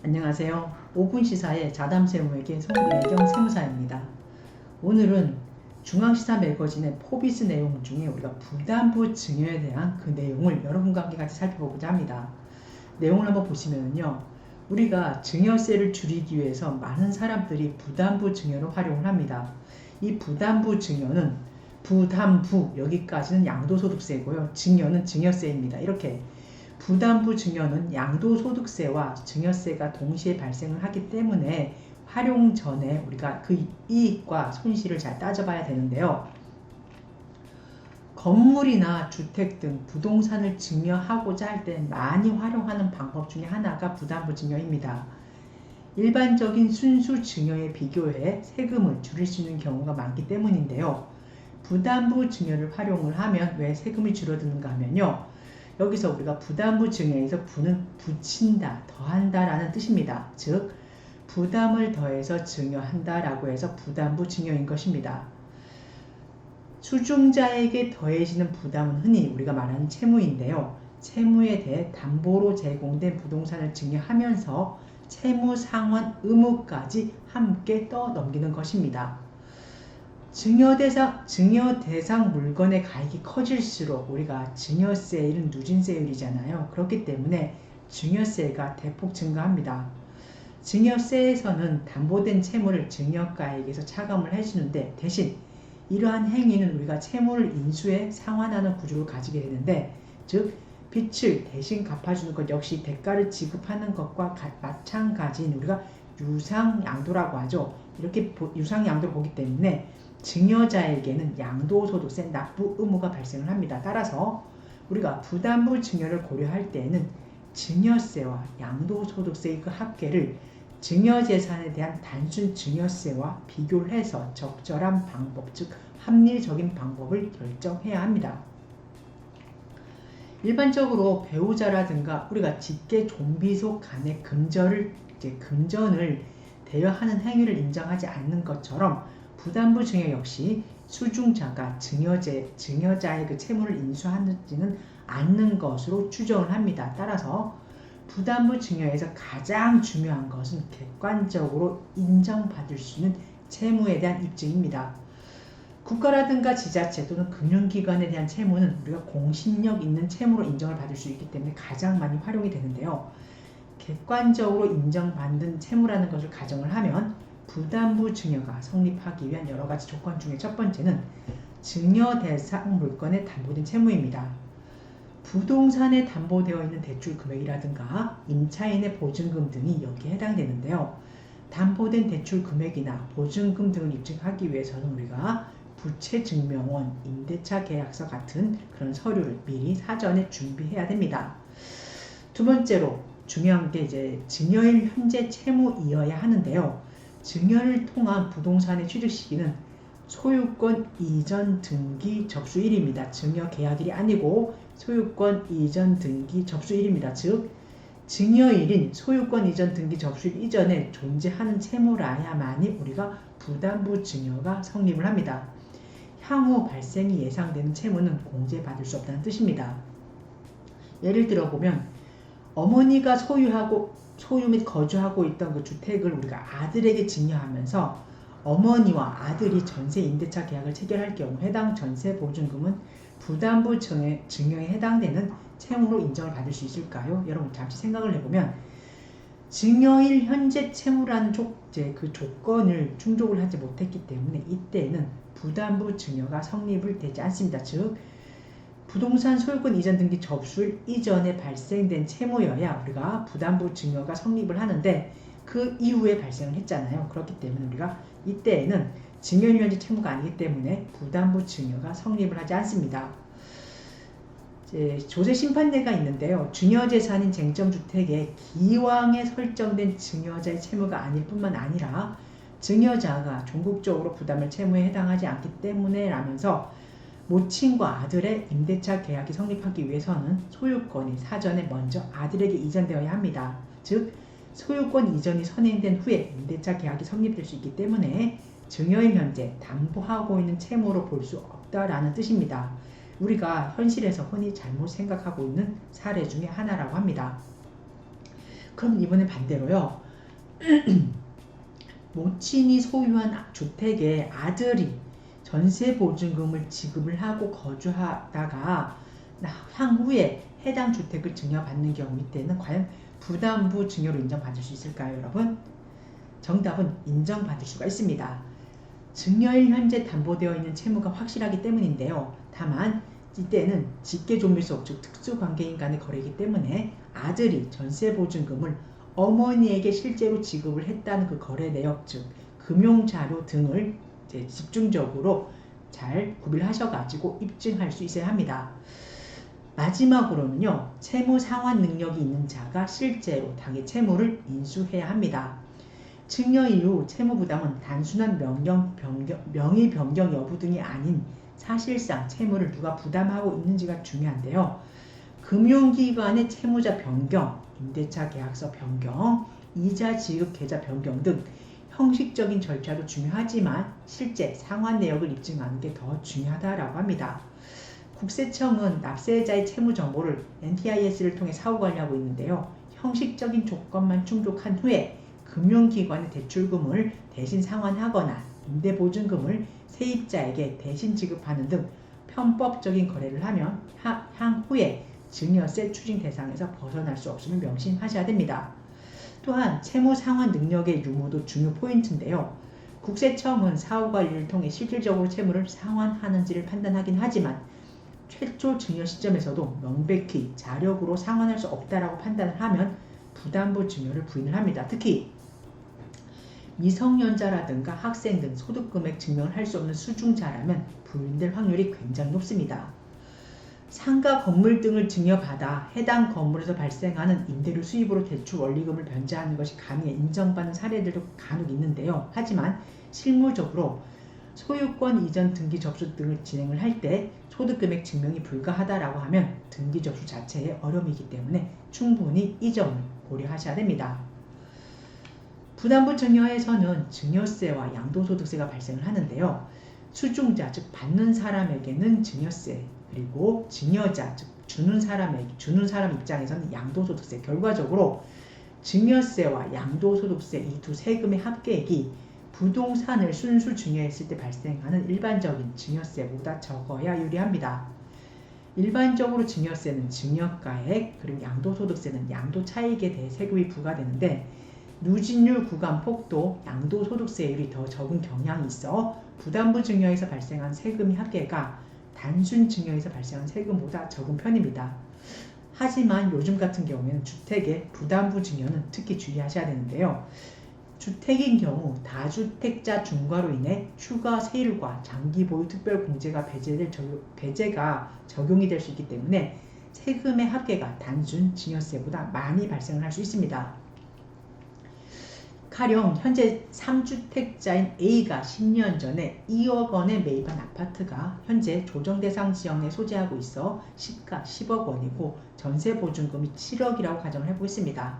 안녕하세요. 5분 시사의 자담세무에게 송혜경 세무사입니다. 오늘은 중앙시사 매거진의 포비스 내용 중에 우리가 부담부 증여에 대한 그 내용을 여러분과 함께 같이 살펴보고자 합니다. 내용을 한번 보시면요. 우리가 증여세를 줄이기 위해서 많은 사람들이 부담부 증여를 활용을 합니다. 이 부담부 증여는 부담부 여기까지는 양도소득세고요. 증여는 증여세입니다. 이렇게 부담부 증여는 양도소득세와 증여세가 동시에 발생을 하기 때문에 활용 전에 우리가 그 이익과 손실을 잘 따져봐야 되는데요. 건물이나 주택 등 부동산을 증여하고자 할 때 많이 활용하는 방법 중에 하나가 부담부 증여입니다. 일반적인 순수 증여에 비교해 세금을 줄일 수 있는 경우가 많기 때문인데요. 부담부 증여를 활용을 하면 왜 세금이 줄어드는가 하면요. 여기서 우리가 부담부 증여에서 부는 붙인다, 더한다 라는 뜻입니다. 즉 부담을 더해서 증여한다 라고 해서 부담부 증여인 것입니다. 수중자에게 더해지는 부담은 흔히 우리가 말하는 채무인데요. 채무에 대해 담보로 제공된 부동산을 증여하면서 채무 상환 의무까지 함께 떠넘기는 것입니다. 증여 대상 물건의 가액이 커질수록 우리가 증여세율은 누진세율이잖아요. 그렇기 때문에 증여세가 대폭 증가합니다. 증여세에서는 담보된 채무를 증여가액에서 차감을 해주는데 대신 이러한 행위는 우리가 채무를 인수해 상환하는 구조를 가지게 되는데 즉 빚을 대신 갚아주는 것 역시 대가를 지급하는 것과 마찬가지인 우리가 유상양도라고 하죠. 이렇게 유상양도를 보기 때문에 증여자에게는 양도소득세 납부 의무가 발생을 합니다. 따라서 우리가 부담부 증여를 고려할 때에는 증여세와 양도소득세의 그 합계를 증여재산에 대한 단순 증여세와 비교를 해서 적절한 방법, 즉 합리적인 방법을 결정해야 합니다. 일반적으로 배우자라든가 우리가 직계 존비속 간의 금전을 대여하는 행위를 인정하지 않는 것처럼 부담부 증여 역시 수중자가 증여자의 그 채무를 인수하지는 않는 것으로 추정을 합니다. 따라서 부담부 증여에서 가장 중요한 것은 객관적으로 인정받을 수 있는 채무에 대한 입증입니다. 국가라든가 지자체 또는 금융기관에 대한 채무는 우리가 공신력 있는 채무로 인정을 받을 수 있기 때문에 가장 많이 활용이 되는데요. 객관적으로 인정받는 채무라는 것을 가정을 하면 부담부 증여가 성립하기 위한 여러 가지 조건 중에 첫 번째는 증여 대상 물건에 담보된 채무입니다. 부동산에 담보되어 있는 대출 금액이라든가 임차인의 보증금 등이 여기에 해당되는데요. 담보된 대출 금액이나 보증금 등을 입증하기 위해서는 우리가 부채증명원, 임대차 계약서 같은 그런 서류를 미리 사전에 준비해야 됩니다. 두 번째로 중요한 게 이제 증여일 현재 채무이어야 하는데요. 증여를 통한 부동산의 취득 시기는 소유권 이전 등기 접수일입니다. 증여 계약일이 아니고 소유권 이전 등기 접수일입니다. 즉 증여일인 소유권 이전 등기 접수일 이전에 존재하는 채무라야만이 우리가 부담부 증여가 성립을 합니다. 향후 발생이 예상되는 채무는 공제받을 수 없다는 뜻입니다. 예를 들어 보면 어머니가 소유 및 거주하고 있던 그 주택을 우리가 아들에게 증여하면서 어머니와 아들이 전세 임대차 계약을 체결할 경우 해당 전세 보증금은 부담부 증여에 해당되는 채무로 인정을 받을 수 있을까요? 여러분 잠시 생각을 해보면 증여일 현재 채무라는 그 조건을 충족을 하지 못했기 때문에 이때는 부담부 증여가 성립을 되지 않습니다. 즉 부동산 소유권 이전 등기 접수일 이전에 발생된 채무여야 우리가 부담부 증여가 성립을 하는데 그 이후에 발생을 했잖아요. 그렇기 때문에 우리가 이때에는 증여일 현재 채무가 아니기 때문에 부담부 증여가 성립을 하지 않습니다. 조세 심판례가 있는데요. 증여재산인 쟁점주택에 기왕에 설정된 증여자의 채무가 아닐 뿐만 아니라 증여자가 종국적으로 부담할 채무에 해당하지 않기 때문에 라면서 모친과 아들의 임대차 계약이 성립하기 위해서는 소유권이 사전에 먼저 아들에게 이전되어야 합니다. 즉 소유권 이전이 선행된 후에 임대차 계약이 성립될 수 있기 때문에 증여일 현재 담보하고 있는 채무로 볼 수 없다라는 뜻입니다. 우리가 현실에서 흔히 잘못 생각하고 있는 사례 중에 하나라고 합니다. 그럼 이번에 반대로요. 모친이 소유한 주택에 아들이 전세 보증금을 지급을 하고 거주하다가 향후에 해당 주택을 증여받는 경우 이때는 과연 부담부 증여로 인정받을 수 있을까요, 여러분? 정답은 인정받을 수가 있습니다. 증여일 현재 담보되어 있는 채무가 확실하기 때문인데요. 다만 이때는 직계존비속 즉 특수관계인 간의 거래이기 때문에 아들이 전세보증금을 어머니에게 실제로 지급을 했다는 그 거래 내역 즉 금융자료 등을 이제 집중적으로 잘 구별하셔가지고 입증할 수 있어야 합니다. 마지막으로는요. 채무 상환 능력이 있는 자가 실제로 당의 채무를 인수해야 합니다. 증여 이후 채무 부담은 단순한 명의 변경 여부 등이 아닌 사실상 채무를 누가 부담하고 있는지가 중요한데요. 금융기관의 채무자 변경, 임대차 계약서 변경, 이자 지급 계좌 변경 등 형식적인 절차도 중요하지만 실제 상환 내역을 입증하는 게 더 중요하다라고 합니다. 국세청은 납세자의 채무 정보를 NTIS를 통해 사후 관리하고 있는데요. 형식적인 조건만 충족한 후에 금융기관의 대출금을 대신 상환하거나 임대보증금을 세입자에게 대신 지급하는 등 편법적인 거래를 하면 향후에 증여세 추징 대상에서 벗어날 수 없음을 명심하셔야 됩니다. 또한 채무 상환 능력의 유무도 중요 포인트인데요. 국세청은 사후관리를 통해 실질적으로 채무를 상환하는지를 판단하긴 하지만 최초 증여 시점에서도 명백히 자력으로 상환할 수 없다라고 판단을 하면 부담부 증여를 부인을 합니다. 특히 미성년자라든가 학생 등 소득금액 증명을 할 수 없는 수중자라면 부인될 확률이 굉장히 높습니다. 상가 건물 등을 증여받아 해당 건물에서 발생하는 임대료 수입으로 대출 원리금을 변제하는 것이 가능해 인정받는 사례들도 간혹 있는데요. 하지만 실무적으로 소유권 이전 등기 접수 등을 진행을 할 때 소득금액 증명이 불가하다라고 하면 등기 접수 자체에 어려움이 있기 때문에 충분히 이 점을 고려하셔야 됩니다. 부담부 증여에서는 증여세와 양도소득세가 발생을 하는데요. 수중자 즉 받는 사람에게는 증여세 그리고 증여자 즉 주는 사람 입장에서는 양도소득세 결과적으로 증여세와 양도소득세 이 두 세금의 합계액이 부동산을 순수 증여했을 때 발생하는 일반적인 증여세보다 적어야 유리합니다. 일반적으로 증여세는 증여가액 그리고 양도소득세는 양도차익에 대해 세금이 부과되는데 누진율 구간 폭도 양도소득세율이 더 적은 경향이 있어 부담부 증여에서 발생한 세금의 합계가 단순 증여에서 발생한 세금보다 적은 편입니다. 하지만 요즘 같은 경우에는 주택의 부담부 증여는 특히 주의하셔야 되는데요. 주택인 경우 다주택자 중과로 인해 추가 세율과 장기 보유 특별공제가 배제가 적용이 될 수 있기 때문에 세금의 합계가 단순 증여세보다 많이 발생을 할 수 있습니다. 가령 현재 3주택자인 A가 10년 전에 2억 원에 매입한 아파트가 현재 조정대상 지역 내 소재하고 있어 시가 10억 원이고 전세보증금이 7억이라고 가정을 해보겠습니다.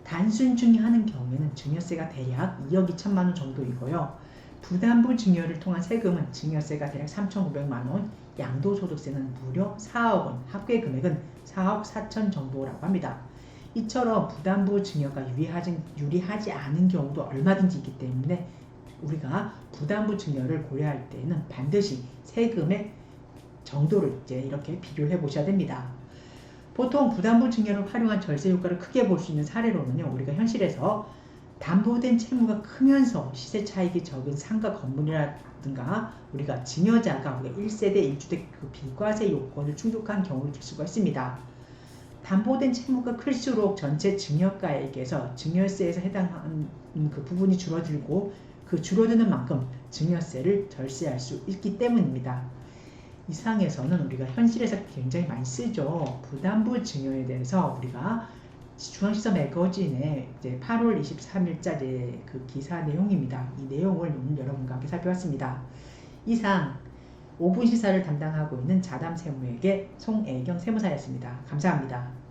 단순 증여하는 경우에는 증여세가 대략 2억 2천만 원 정도이고요. 부담부 증여를 통한 세금은 증여세가 대략 3,900만 원, 양도소득세는 무려 4억 원, 합계 금액은 4억 4천 정도라고 합니다. 이처럼 부담부 증여가 유리하지 않은 경우도 얼마든지 있기 때문에 우리가 부담부 증여를 고려할 때는 반드시 세금의 정도를 이제 이렇게 비교해 보셔야 됩니다. 보통 부담부 증여를 활용한 절세 효과를 크게 볼 수 있는 사례로는요. 우리가 현실에서 담보된 채무가 크면서 시세 차익이 적은 상가 건물이라든가 우리가 증여자가 1세대 1주택 그 비과세 요건을 충족한 경우를 들 수가 있습니다. 담보된 채무가 클수록 전체 증여가액에서 증여세에서 해당하는 그 부분이 줄어들고 그 줄어드는 만큼 증여세를 절세할 수 있기 때문입니다. 이상에서는 우리가 현실에서 굉장히 많이 쓰죠. 부담부 증여에 대해서 우리가 중앙시사 매거진의 이제 8월 23일자리 그 기사 내용입니다. 이 내용을 오늘 여러분과 함께 살펴봤습니다. 이상 5분 시사를 담당하고 있는 자담세무에게 송애경 세무사였습니다. 감사합니다.